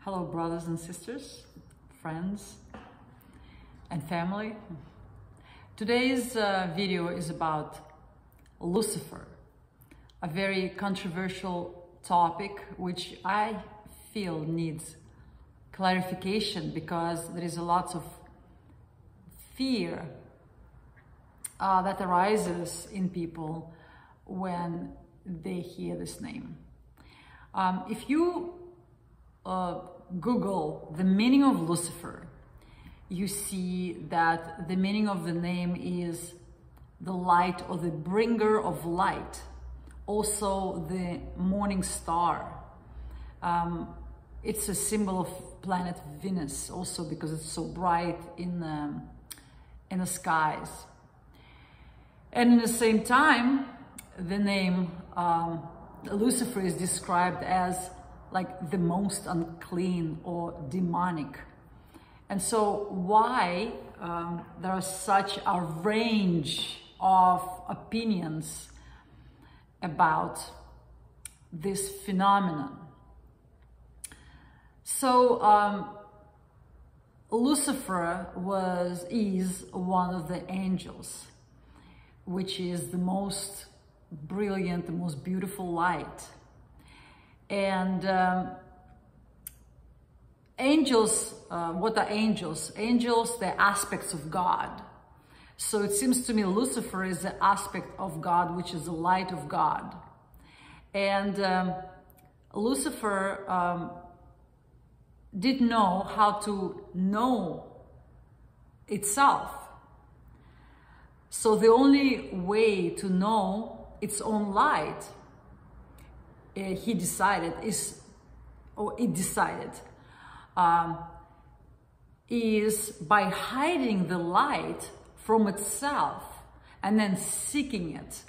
Hello, brothers and sisters, friends and family. Today's video is about Lucifer, a very controversial topic which I feel needs clarification because there is a lot of fear that arises in people when they hear this name. If you Google the meaning of Lucifer, you see that the meaning of the name is the light or the bringer of light, also the morning star. It's a symbol of planet Venus also because it's so bright in the skies. And at the same time, the name Lucifer is described as like the most unclean or demonic. And so why there are such a range of opinions about this phenomenon? So Lucifer is one of the angels, which is the most brilliant, the most beautiful light. And angels, what are angels? Angels, they're aspects of God. So it seems to me Lucifer is the aspect of God, which is the light of God. And Lucifer didn't know how to know itself. So the only way to know its own light, it decided, is by hiding the light from itself and then seeking it,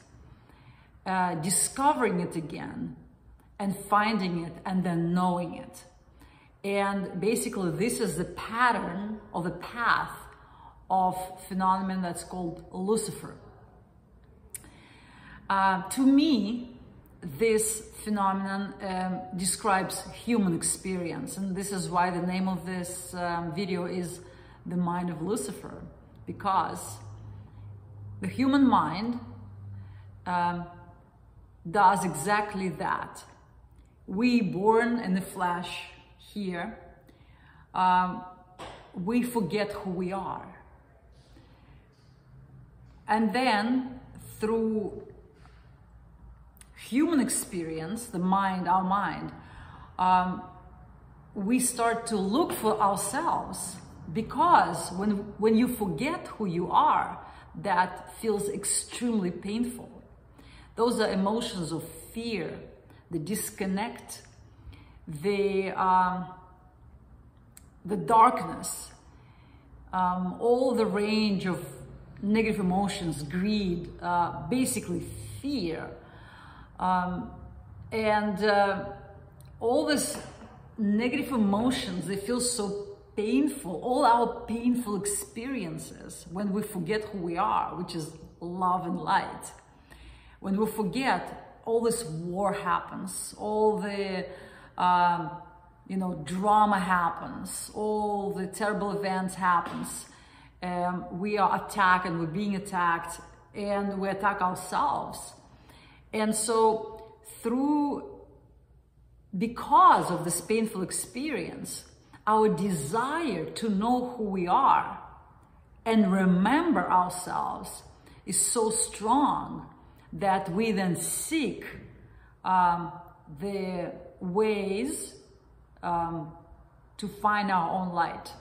discovering it again and finding it and then knowing it. And basically this is the pattern or the path of phenomenon that's called Lucifer. To me, this phenomenon describes human experience, and this is why the name of this video is The Mind of Lucifer, because the human mind does exactly that. We born in the flesh here, we forget who we are. And then through human experience, the mind, our mind, we start to look for ourselves, because when you forget who you are, that feels extremely painful. Those are emotions of fear, the disconnect, the darkness, all the range of negative emotions, greed, basically fear. All these negative emotions, they feel so painful. All our painful experiences when we forget who we are, which is love and light. When we forget, all this war happens, all the drama happens, all the terrible events happens. We are attacked and we're being attacked, and we attack ourselves. And so because of this painful experience, our desire to know who we are and remember ourselves is so strong that we then seek the ways to find our own light.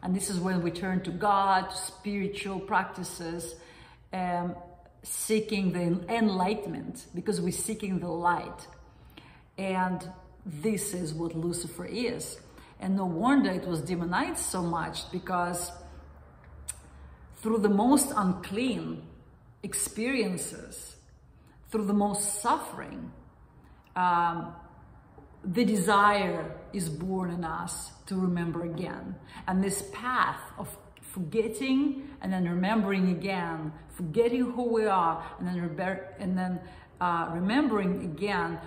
And this is when we turn to God, to spiritual practices, seeking the enlightenment, because we're seeking the light. And this is what Lucifer is. And no wonder it was demonized so much, because through the most unclean experiences, through the most suffering, the desire is born in us to remember again. And this path of forgetting and then remembering again, forgetting who we are, and then remembering again,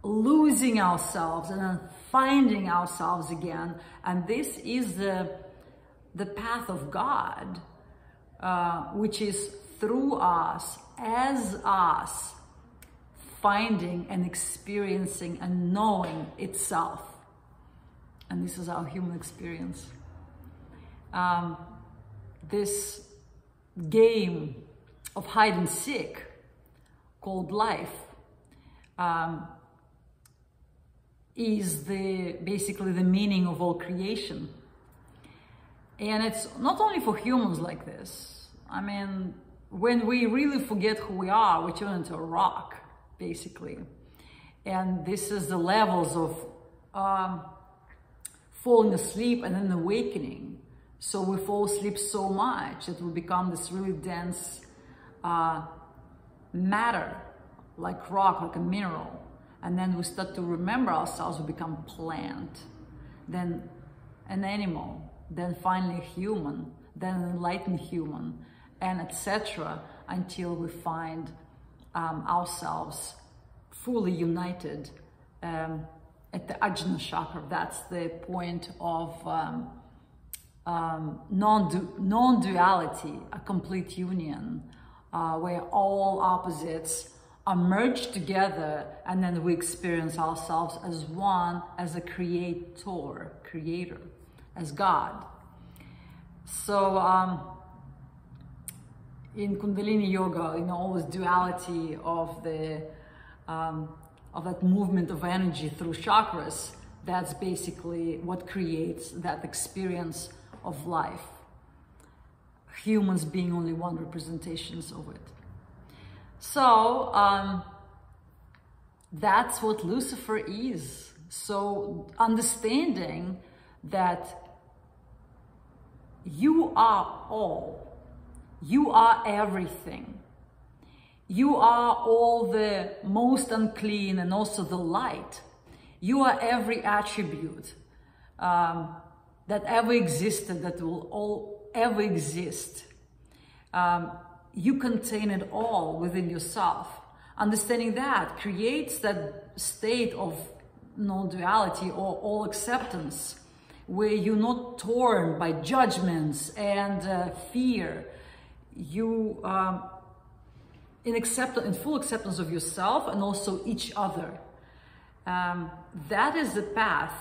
losing ourselves, and then finding ourselves again. And this is the path of God, which is through us, as us, finding and experiencing and knowing itself. And this is our human experience. This game of hide and seek called life is basically the meaning of all creation. And it's not only for humans like this. I mean, when we really forget who we are, we turn into a rock, basically. And this is the levels of falling asleep and then awakening. So we fall asleep so much that we become this really dense matter, like rock, like a mineral. And then we start to remember ourselves, we become plant, then an animal, then finally a human, then an enlightened human, and etc. until we find ourselves fully united at the Ajna chakra. That's the point of non-duality, a complete union, where all opposites are merged together, and then we experience ourselves as one, as a creator, as God. So in Kundalini Yoga, all this duality of that movement of energy through chakras, that's basically what creates that experience of life. Humans being only one representations of it. So that's what Lucifer is. So understanding that you are all, you are everything. You are all the most unclean and also the light. You are every attribute that ever existed, that will all ever exist. You contain it all within yourself. Understanding that creates that state of non-duality or all acceptance, where you're not torn by judgments and fear. You in full acceptance of yourself and also each other. That is the path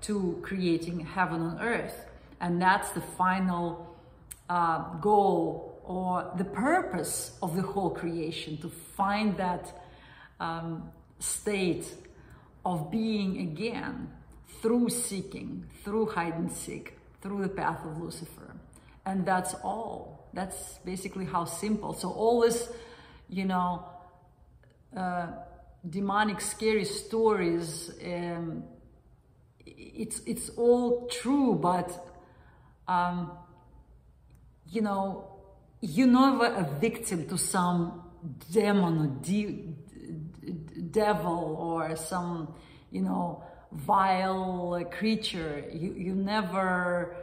to creating heaven on earth. And that's the final goal or the purpose of the whole creation, to find that state of being again through seeking, through hide and seek, through the path of Lucifer. And that's all. That's basically how simple. So all this, demonic, scary stories, it's all true, but you're never a victim to some demon or devil or some, vile creature. You never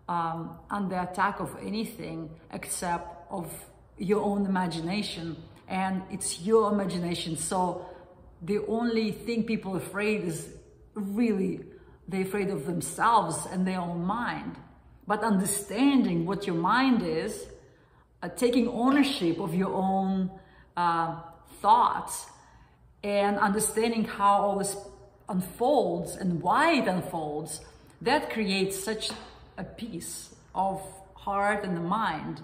under attack of anything except of your own imagination, and it's your imagination. So the only thing people are afraid is really they're afraid of themselves and their own mind. But understanding what your mind is, taking ownership of your own thoughts, and understanding how all this unfolds and why it unfolds, that creates such a peace of heart and the mind.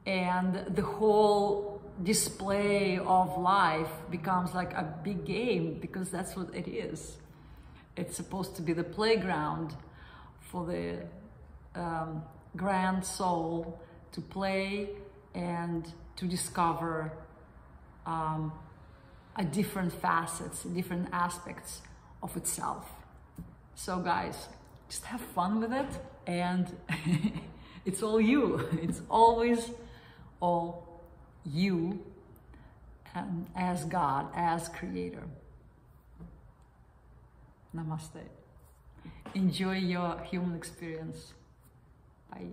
And the whole display of life becomes like a big game, because that's what it is. It's supposed to be the playground for the grand soul to play and to discover different facets, different aspects of itself. So guys, just have fun with it, and it's all you. It's always all you, and as God, as creator. Namaste. Enjoy your human experience. Bye.